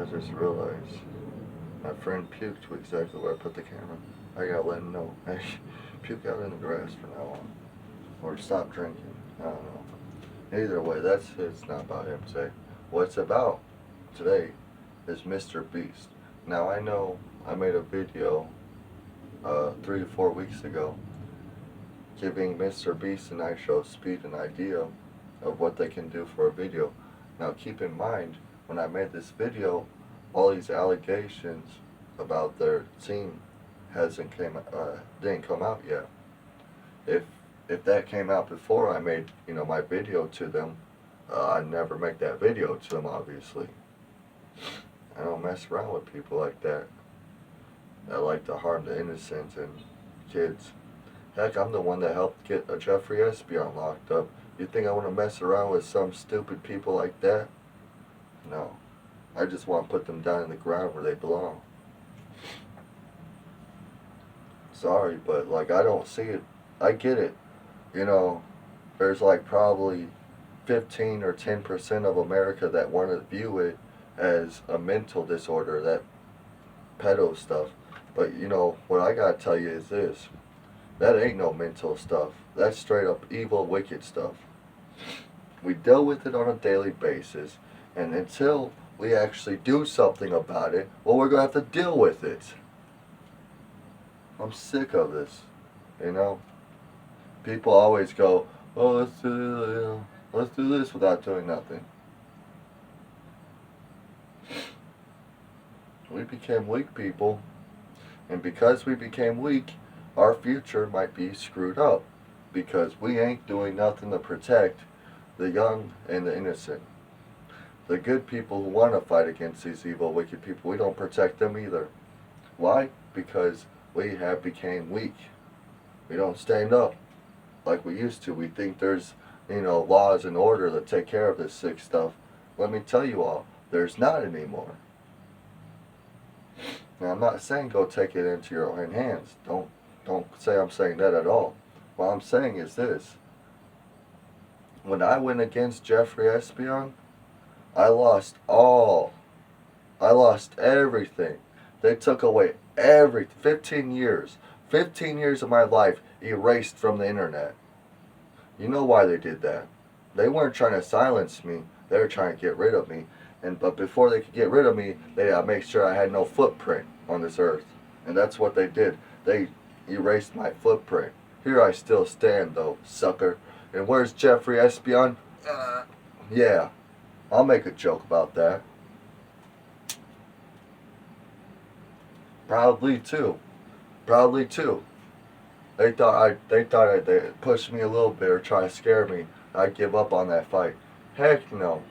I just realized my friend puked to exactly where I put the camera. I gotta let him know. Hey, puke out in the grass from now on. Or stop drinking. I don't know. Either way, it's not about him today. What it's about today is MrBeast. Now I know I made a video 3 to 4 weeks ago giving MrBeast and IShowSpeed an idea of what they can do for a video. Now keep in mind, when I made this video, all these allegations about their team didn't come out yet. If that came out before I made my video to them, I'd never make that video to them, obviously. I don't mess around with people like that like to harm the innocent and kids. Heck, I'm the one that helped get a Jeffrey Espion locked up. You think I want to mess around with some stupid people like that? No. I just want to put them down in the ground where they belong. Sorry, but I don't see it. I get it. There's probably 15 or 10% of America that want to view it as a mental disorder, that pedo stuff. But what I gotta tell you is this. That ain't no mental stuff. That's straight up evil, wicked stuff. We deal with it on a daily basis, and until we actually do something about it, well, we're gonna have to deal with it. I'm sick of this, People always go, oh, let's do this without doing nothing. We became weak people, and because we became weak, our future might be screwed up, because we ain't doing nothing to protect the young and the innocent. The good people who want to fight against these evil, wicked people, we don't protect them either. Why? Because we have became weak. We don't stand up like we used to. We think there's, laws and order that take care of this sick stuff. Let me tell you all, there's not anymore. Now, I'm not saying go take it into your own hands. Don't say I'm saying that at all. What I'm saying is this. When I went against Jeffrey Espion, I lost everything. They took away 15 years. 15 years of my life erased from the internet. You know why they did that? They weren't trying to silence me. They were trying to get rid of me. But before they could get rid of me, they had to make sure I had no footprint on this earth. And that's what they did. They erased my footprint. Here I still stand, though, sucker. And where's Jeffrey Espion? Yeah, I'll make a joke about that. Probably too. They thought they'd push me a little bit or try to scare me. I'd give up on that fight. Heck no.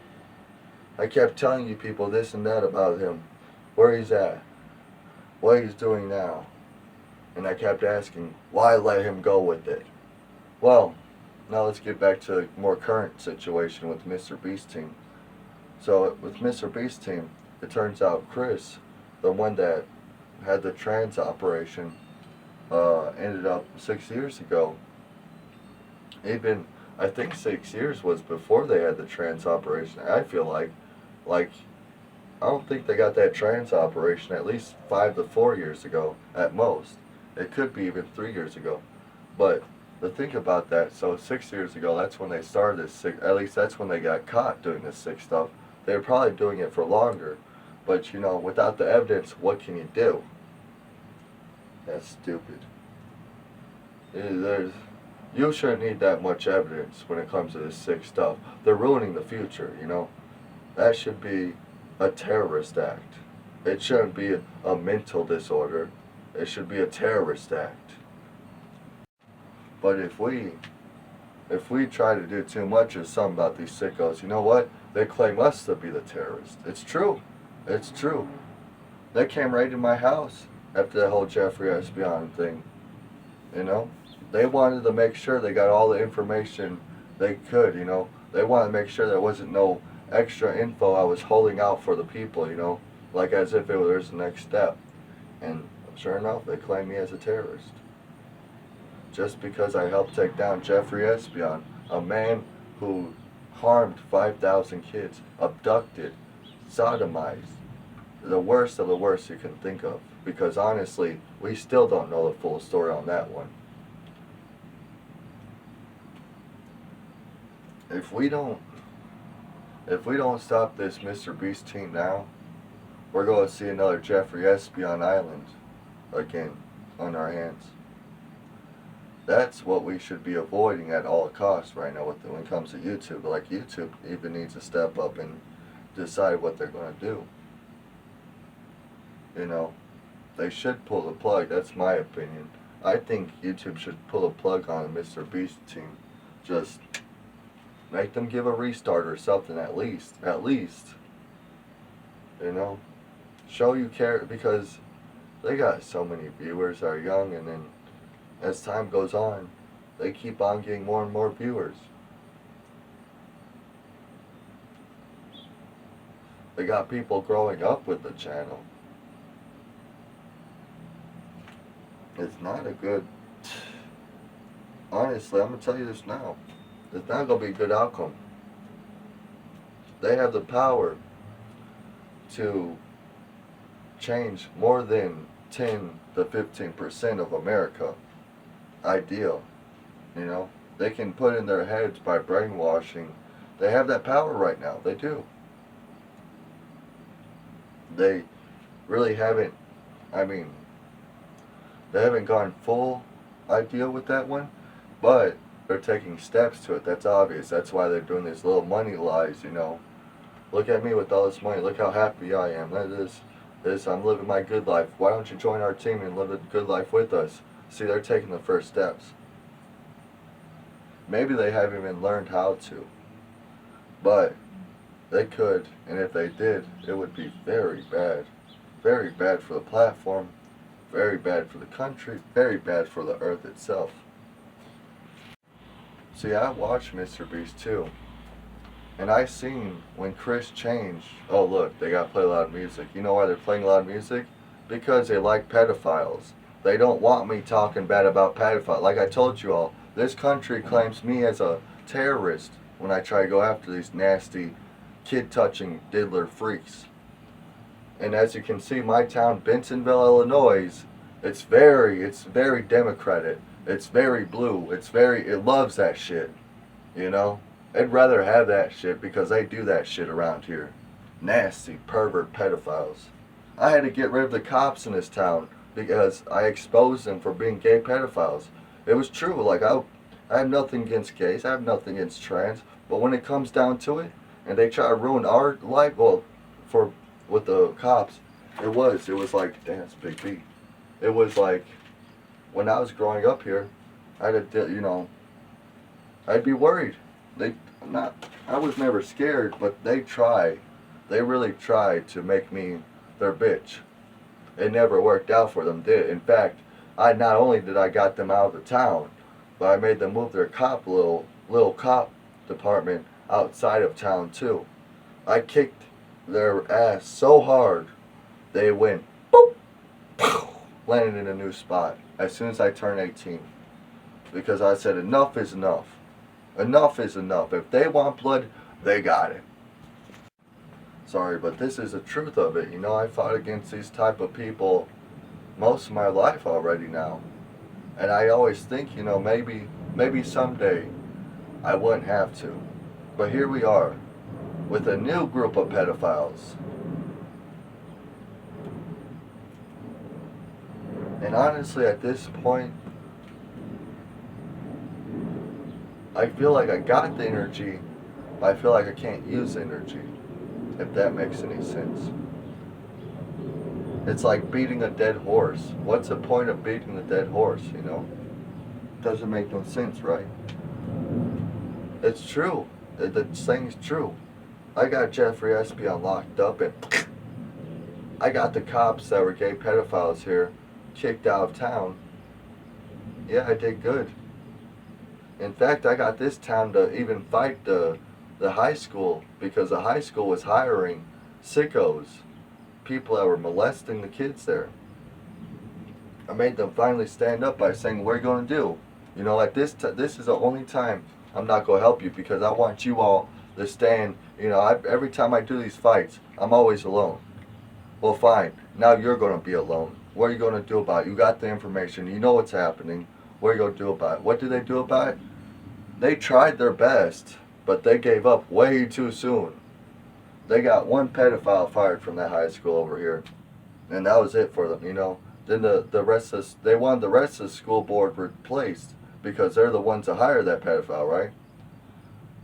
I kept telling you people this and that about him. Where he's at. What he's doing now. And I kept asking, why let him go with it? Well, now let's get back to a more current situation with MrBeast team. So with MrBeast team, it turns out Kris, the one that had the trans operation, ended up 6 years ago. Even, I think 6 years was before they had the trans operation. I feel like I don't think they got that trans operation at least 5 to 4 years ago at most. It could be even 3 years ago. But to think about that, so 6 years ago, that's when they started this sick, at least that's when they got caught doing this sick stuff. They were probably doing it for longer. But without the evidence, what can you do? That's stupid. You shouldn't need that much evidence when it comes to this sick stuff. They're ruining the future, That should be a terrorist act. It shouldn't be a mental disorder. It should be a terrorist act. But if we try to do too much of something about these sickos, you know what? They claim us to be the terrorists. It's true. It's true. They came right in my house after the whole Jeffrey Espion thing. They wanted to make sure they got all the information they could, They wanted to make sure there wasn't no extra info I was holding out for the people, like as if it was the next step. And sure enough, they claim me as a terrorist. Just because I helped take down Jeffrey Espion, a man who harmed 5,000 kids, abducted, sodomized, the worst of the worst you can think of. Because honestly, we still don't know the full story on that one. If we don't stop this MrBeast team now, we're going to see another Jeffrey Espionage Island again on our hands. That's what we should be avoiding at all costs right now when it comes to YouTube. Like, YouTube even needs to step up and decide what they're going to do. You know, they should pull the plug. That's my opinion. I think YouTube should pull a plug on the MrBeast team. Just make them give a restart or something at least. You know, show you care, because they got so many viewers that are young, and then as time goes on, they keep on getting more and more viewers. They got people growing up with the channel. It's not a good... Honestly, I'm going to tell you this now. It's not going to be a good outcome. They have the power to change more than 10 to 15% of America. Ideal. You know, they can put in their heads by brainwashing. They have that power right now. They do. They really haven't, they haven't gone full ideal with that one, but they're taking steps to it. That's obvious. That's why they're doing these little money lies, you know. Look at me with all this money. Look how happy I am. Look at this, I'm living my good life. Why don't you join our team and live a good life with us? See, they're taking the first steps. Maybe they haven't even learned how to, but they could, and if they did, it would be very bad. Very bad for the platform, very bad for the country, very bad for the earth itself. See, I watched MrBeast too, and I seen when Kris changed. Oh look, they gotta play loud music. You know why they're playing loud music? Because they like pedophiles. They don't want me talking bad about pedophiles. Like I told you all, this country claims me as a terrorist when I try to go after these nasty, kid-touching diddler freaks. And as you can see, my town, Bentonville, Illinois, it's very democratic. It's very blue. It loves that shit. You know? I'd rather have that shit because they do that shit around here. Nasty, pervert pedophiles. I had to get rid of the cops in this town because I exposed them for being gay pedophiles. It was true. Like, I have nothing against gays. I have nothing against trans. But when it comes down to it, and they try to ruin our life, well, with the cops, it was like, damn, it's a big beat. It was like, when I was growing up here, I'd be worried. I was never scared, but they really tried to make me their bitch. It never worked out for them, did it? In fact, not only did I got them out of the town, but I made them move their little cop department outside of town too. I kicked their ass so hard, they went boop, pow, landed in a new spot as soon as I turned 18. Because I said enough is enough. Enough is enough. If they want blood, they got it. Sorry, but this is the truth of it. You know, I fought against these type of people most of my life already now. And I always think, you know, maybe someday I wouldn't have to. But here we are, with a new group of pedophiles. And honestly, at this point, I feel like I got the energy, but I feel like I can't use the energy, if that makes any sense. It's like beating a dead horse. What's the point of beating the dead horse, you know? Doesn't make no sense, right? It's true. The saying's true. I got Jeffrey Espionage locked up, and I got the cops that were gay pedophiles here kicked out of town. Yeah, I did good. In fact, I got this town to even fight the high school, because the high school was hiring sickos, people that were molesting the kids there. I made them finally stand up by saying, what are you going to do? You know, like this is the only time I'm not going to help you, because I want you all to stand. You know, every time I do these fights, I'm always alone. Well, fine. Now you're going to be alone. What are you going to do about it? You got the information. You know what's happening. What are you going to do about it? What did they do about it? They tried their best, but they gave up way too soon. They got one pedophile fired from that high school over here, and that was it for them, you know. Then the rest of they wanted the rest of the school board replaced because they're the ones that hired that pedophile, right?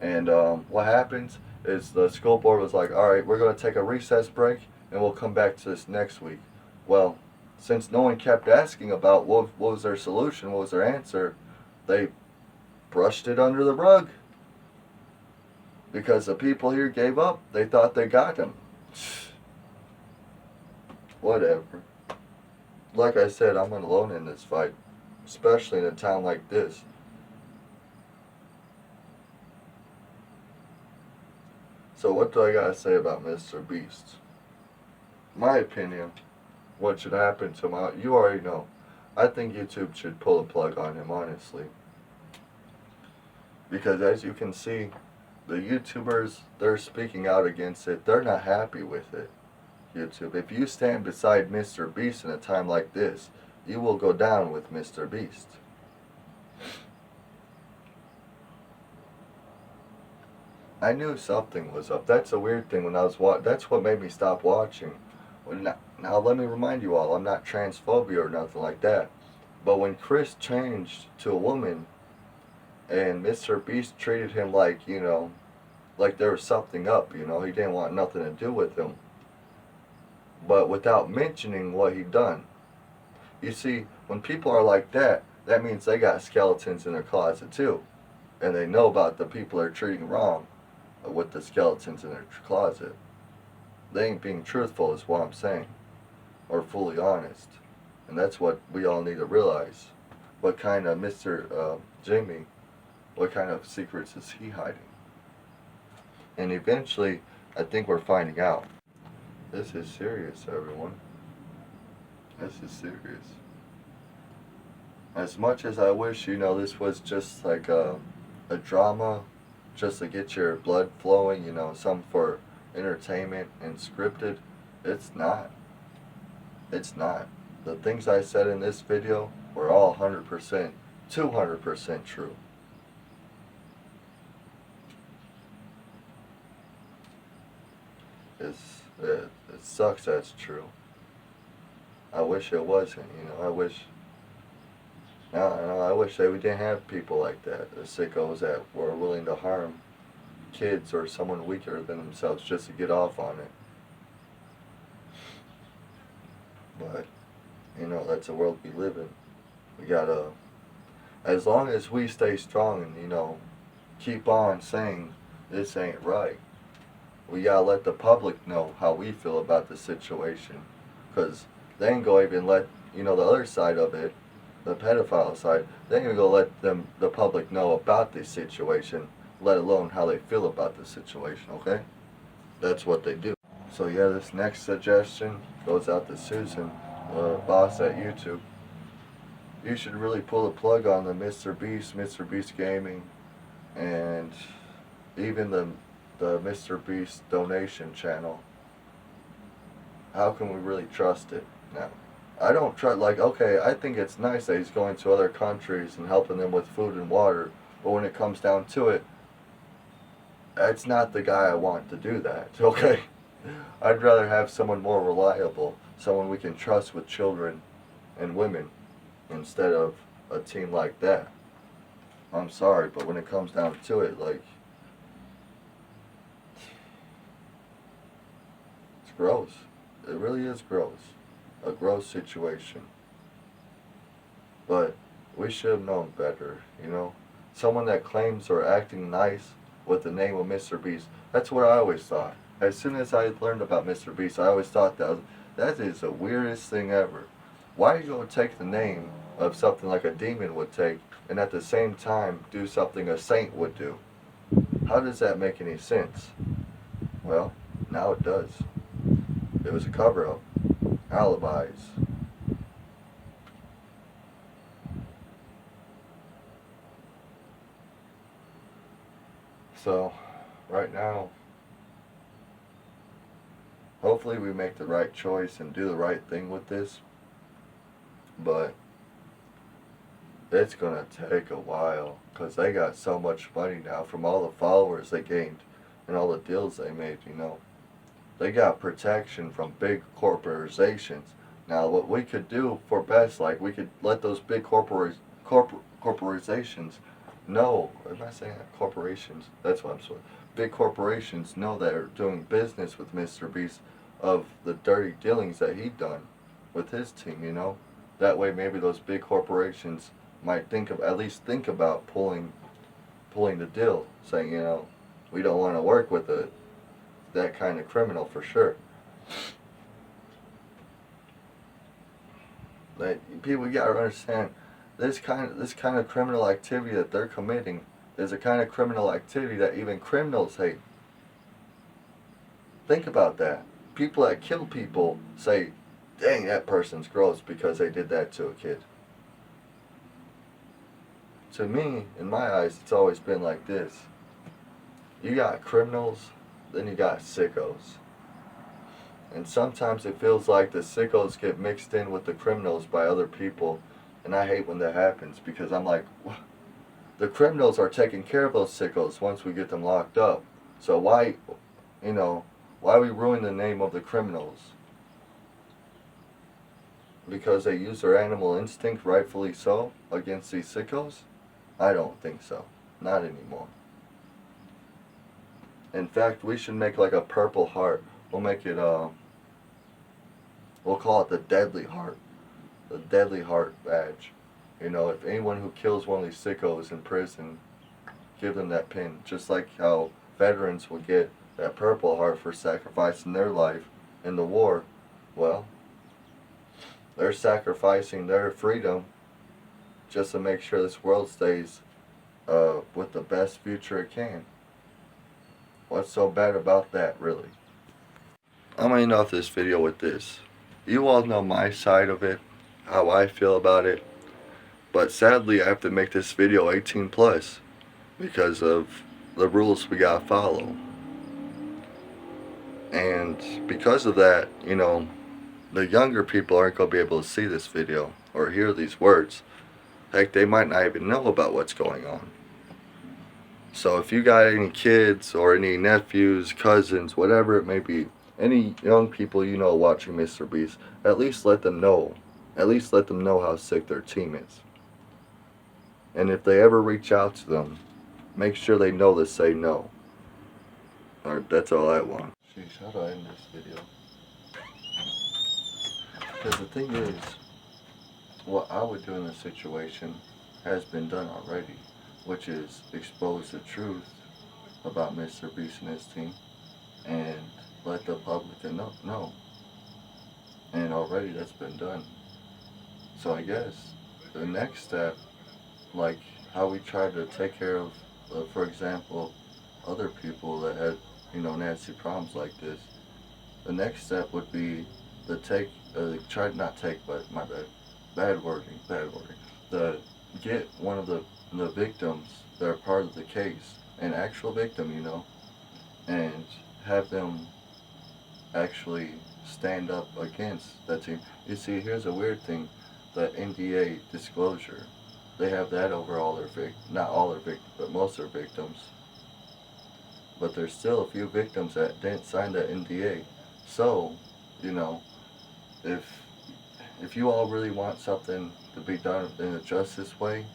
And what happens is the school board was like, all right, we're going to take a recess break and we'll come back to this next week. Well, since no one kept asking about what was their solution, what was their answer, they brushed it under the rug because the people here gave up. They thought they got him. Whatever. Like I said, I'm alone in this fight, especially in a town like this. So what do I gotta say about MrBeast? My opinion, what should happen to him, you already know. I think YouTube should pull a plug on him, honestly. Because as you can see, the YouTubers, they're speaking out against it. They're not happy with it. YouTube, if you stand beside MrBeast in a time like this, you will go down with MrBeast. I knew something was up. That's a weird thing when I was that's what made me stop watching. Now let me remind you all, I'm not transphobia or nothing like that. But when Kris changed to a woman and MrBeast treated him like, you know, like there was something up, you know, he didn't want nothing to do with him. But without mentioning what he'd done. You see, when people are like that, that means they got skeletons in their closet too. And they know about the people they're treating wrong with the skeletons in their closet. They ain't being truthful is what I'm saying. Or fully honest. And that's what we all need to realize. What kind of Mr. Jimmy, what kind of secrets is he hiding? And eventually, I think we're finding out. This is serious, everyone. This is serious. As much as I wish, you know, this was just like a drama, just to get your blood flowing, you know, some for entertainment and scripted, it's not. It's not. The things I said in this video were all 100%, 200% true. It sucks that's true. I wish it wasn't, you know, I wish that we didn't have people like that, the sickos that were willing to harm kids or someone weaker than themselves just to get off on it. But, you know, that's the world we live in. We gotta, as long as we stay strong and, you know, keep on saying this ain't right, we gotta let the public know how we feel about the situation. Because they ain't gonna even let, you know, the other side of it, the pedophile side, they ain't gonna let the public know about this situation, let alone how they feel about the situation, okay? That's what they do. So yeah, this next suggestion goes out to Susan, the boss at YouTube. You should really pull the plug on the MrBeast Gaming, and even the MrBeast donation channel. How can we really trust it now? I don't trust, like, okay, I think it's nice that he's going to other countries and helping them with food and water, but when it comes down to it, it's not the guy I want to do that, okay? I'd rather have someone more reliable, someone we can trust with children and women, instead of a team like that. I'm sorry, but when it comes down to it, like, it's gross. It really is gross. A gross situation. But we should have known better, you know? Someone that claims they're acting nice with the name of MrBeast. That's what I always thought. As soon as I learned about MrBeast, I always thought that is the weirdest thing ever. Why are you going to take the name of something like a demon would take and at the same time do something a saint would do? How does that make any sense? Well, now it does. It was a cover-up. Alibis. So, right now, hopefully we make the right choice and do the right thing with this. But it's gonna take a while, because they got so much money now from all the followers they gained and all the deals they made, you know. They got protection from big corporations. Now what we could do for best, like we could let those big corporations know, am I saying that? Corporations, that's what I'm saying. Big corporations know that are doing business with MrBeast of the dirty dealings that he done with his team, you know. That way maybe those big corporations might at least think about pulling the deal, saying, you know, we don't want to work with that kind of criminal for sure. Like, people gotta understand, this kind of criminal activity that they're committing is a kind of criminal activity that even criminals hate. Think about that. People that kill people say, dang, that person's gross because they did that to a kid. To me, in my eyes, it's always been like this. You got criminals, then you got sickos. And sometimes it feels like the sickos get mixed in with the criminals by other people. And I hate when that happens, because I'm like, the criminals are taking care of those sickos once we get them locked up. So why we ruin the name of the criminals? Because they use their animal instinct, rightfully so, against these sickos? I don't think so. Not anymore. In fact, we should make like a purple heart. We'll make it, we'll call it the deadly heart. The deadly heart badge. You know, if anyone who kills one of these sickos in prison, give them that pin. Just like how veterans will get that purple heart for sacrificing their life in the war. Well, they're sacrificing their freedom just to make sure this world stays with the best future it can. What's so bad about that, really? I'm gonna end off this video with this. You all know my side of it, how I feel about it, but sadly I have to make this video 18 plus because of the rules we gotta follow. And because of that, you know, the younger people aren't gonna be able to see this video or hear these words. Heck, they might not even know about what's going on. So if you got any kids or any nephews, cousins, whatever it may be, any young people you know watching MrBeast, at least let them know. At least let them know how sick their team is. And if they ever reach out to them, make sure they know to say no. Alright, that's all I want. Sheesh, how do I end this video? Because the thing is, what I would do in this situation has been done already, which is expose the truth about MrBeast and his team and let the public know. And already that's been done. So I guess the next step, like how we tried to take care of, for example, other people that had, you know, nasty problems like this, the next step would be to bad wording, to get one of the victims that are part of the case, an actual victim, you know, and have them actually stand up against that team. You see, here's a weird thing, the NDA disclosure, they have that over all their not all their victims, but most of their victims. But there's still a few victims that didn't sign that NDA. So, you know, if you all really want something to be done in a justice way,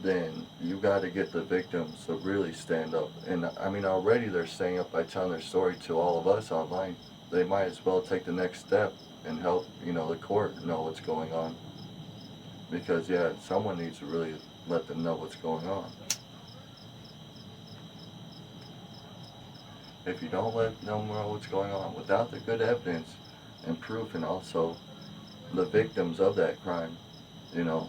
then you got to get the victims to really stand up. And I mean, already they're standing up by telling their story to all of us online. They might as well take the next step and help, you know, the court know what's going on. Because yeah, someone needs to really let them know what's going on. If you don't let them know what's going on without the good evidence and proof, and also the victims of that crime, you know,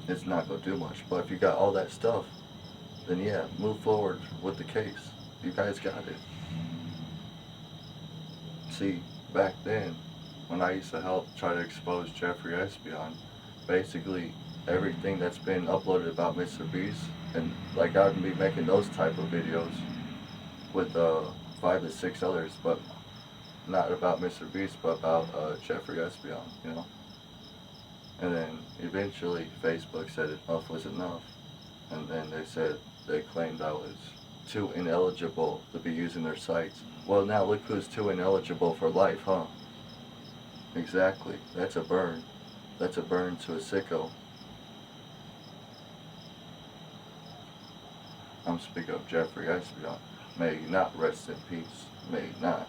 it's not going to do much. But if you got all that stuff, then yeah, move forward with the case. You guys got it. See, back then, when I used to help try to expose Jeffrey Espion, basically everything that's been uploaded about MrBeast, and like I'd be making those type of videos with 5 to 6 others, but not about MrBeast, but about Jeffrey Espion, you know. And then eventually Facebook said enough was enough, and then they claimed I was too ineligible to be using their sites. Well, now look who's too ineligible for life, huh? Exactly. That's a burn. That's a burn to a sicko. I'm speaking of Jeffrey Espion. May he not rest in peace. May he not.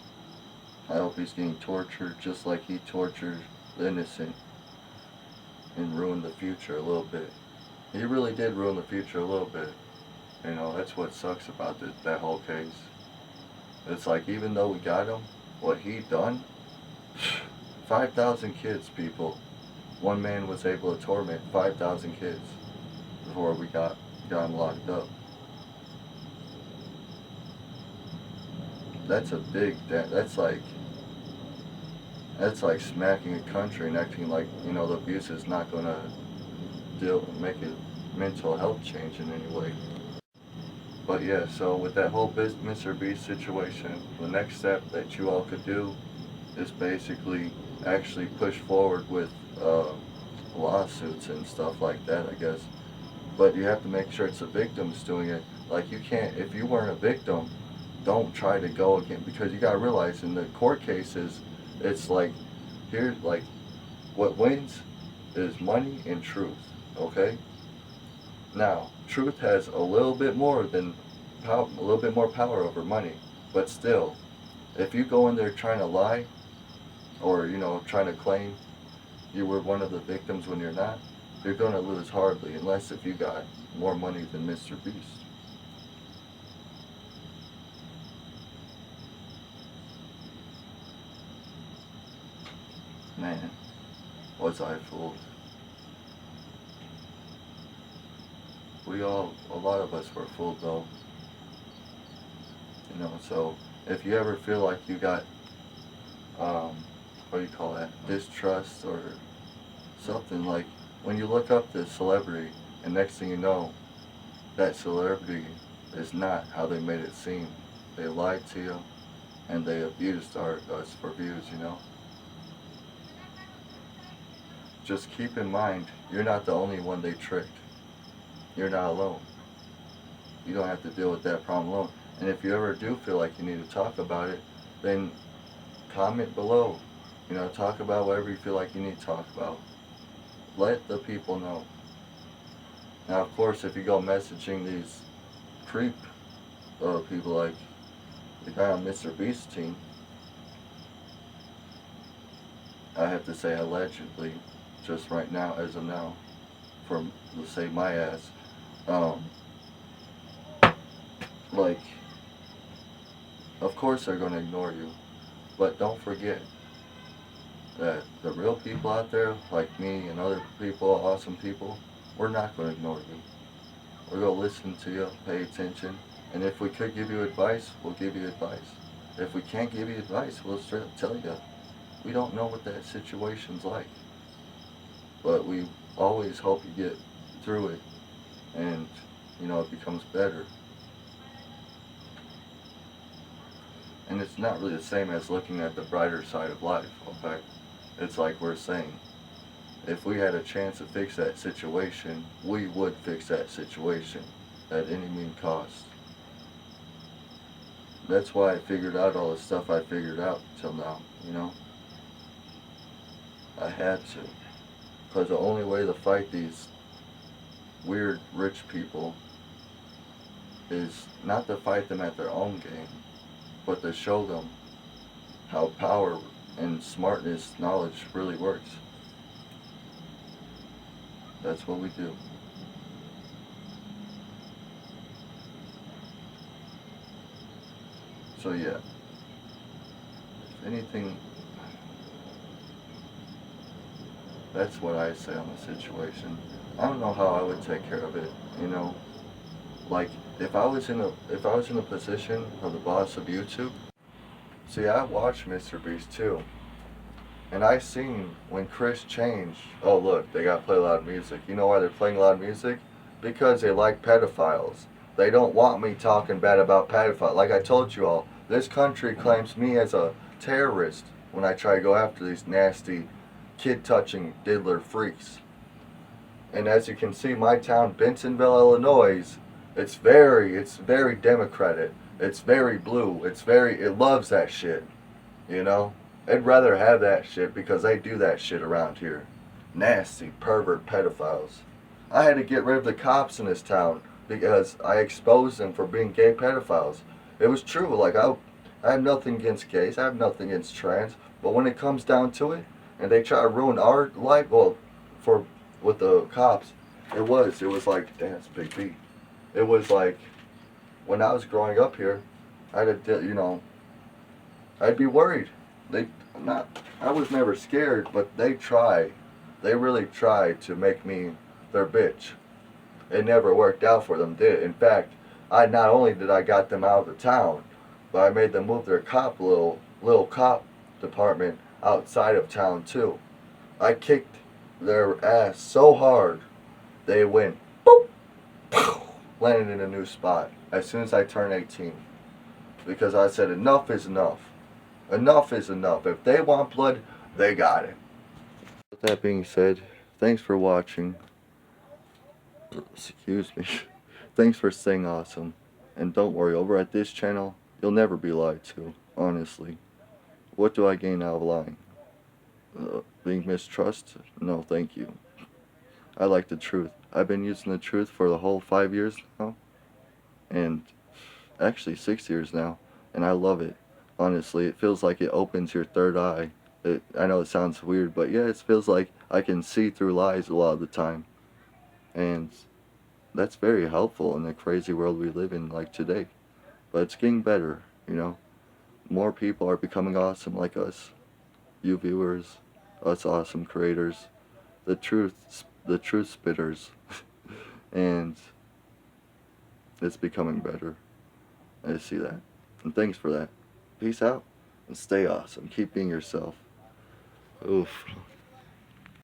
I hope he's getting tortured just like he tortured the innocent and ruined the future a little bit. He really did ruin the future a little bit. You know, that's what sucks about that whole case. It's like, even though we got him, what he done, 5,000 kids, people. One man was able to torment 5,000 kids before we got him locked up. That's a big, that's like smacking a country and acting like, you know, the abuse is not going to make it mental health change in any way. But yeah, so with that whole MrBeast situation, the next step that you all could do is basically actually push forward with lawsuits and stuff like that, I guess. But you have to make sure it's the victims doing it. Like, you can't, if you weren't a victim, don't try to go again, because you gotta realize in the court cases, it's like, what wins is money and truth, okay? Now, truth has a little bit more power over money, but still, if you go in there trying to lie, or, you know, trying to claim you were one of the victims when you're not, you're gonna lose hardly, unless if you got more money than MrBeast. Man, was I fooled. A lot of us were fooled though. You know, so if you ever feel like you got, what do you call that, distrust or something, like when you look up this celebrity and next thing you know, that celebrity is not how they made it seem. They lied to you and they abused us for views, you know. Just keep in mind, you're not the only one they tricked. You're not alone. You don't have to deal with that problem alone. And if you ever do feel like you need to talk about it, then comment below. You know, talk about whatever you feel like you need to talk about. Let the people know. Now, of course, if you go messaging these creep people like the guy on MrBeast's team, I have to say allegedly, just right now, as of now, for, let's say, my ass, like, of course they're going to ignore you, but don't forget that the real people out there, like me and other people, awesome people, we're not going to ignore you. We're going to listen to you, pay attention, and if we could give you advice, we'll give you advice. If we can't give you advice, we'll straight up tell you. We don't know what that situation's like, but we always hope you get through it and, you know, it becomes better. And it's not really the same as looking at the brighter side of life, okay? It's like we're saying, if we had a chance to fix that situation, we would fix that situation at any mean cost. That's why I figured out all the stuff I figured out till now, you know? I had to. Because the only way to fight these weird rich people is not to fight them at their own game, but to show them how power and smartness, knowledge really works. That's what we do. So yeah, if anything, that's what I say on the situation. I don't know how I would take care of it, you know. Like, if I was in a position of the boss of YouTube, see, I watched MrBeast too, and I seen when Kris changed. Oh look, they got to play loud music. You know why they're playing loud music? Because they like pedophiles. They don't want me talking bad about pedophiles. Like I told you all, This country claims me as a terrorist when I try to go after these nasty, kid-touching diddler freaks. And as you can see, my town, Bentonville, Illinois, it's very democratic. It's very blue. It loves that shit. You know? I'd rather have that shit because they do that shit around here. Nasty, pervert pedophiles. I had to get rid of the cops in this town because I exposed them for being gay pedophiles. It was true. Like, I have nothing against gays. I have nothing against trans. But when it comes down to it, and they try to ruin our life, well, with the cops, it was like, damn, it's a big beat. It was like, when I was growing up here, I'd be worried. I was never scared, but they really tried to make me their bitch. It never worked out for them, did it? In fact, not only did I got them out of the town, but I made them move their little cop department outside of town too. I kicked their ass so hard, they went boop, pow, landed in a new spot as soon as I turned 18. Because I said enough is enough. Enough is enough. If they want blood, they got it. With that being said, thanks for watching. Excuse me. Thanks for staying awesome. And don't worry, over at this channel, you'll never be lied to, honestly. What do I gain out of lying? Being mistrust? No, thank you. I like the truth. I've been using the truth for the whole 5 years now. And actually 6 years now. And I love it. Honestly, it feels like it opens your third eye. I know it sounds weird, but yeah, it feels like I can see through lies a lot of the time. And that's very helpful in the crazy world we live in like today. But it's getting better, you know. More people are becoming awesome like us. You viewers, us awesome creators, the truth spitters. And it's becoming better. I see that. And thanks for that. Peace out and stay awesome. Keep being yourself. Oof.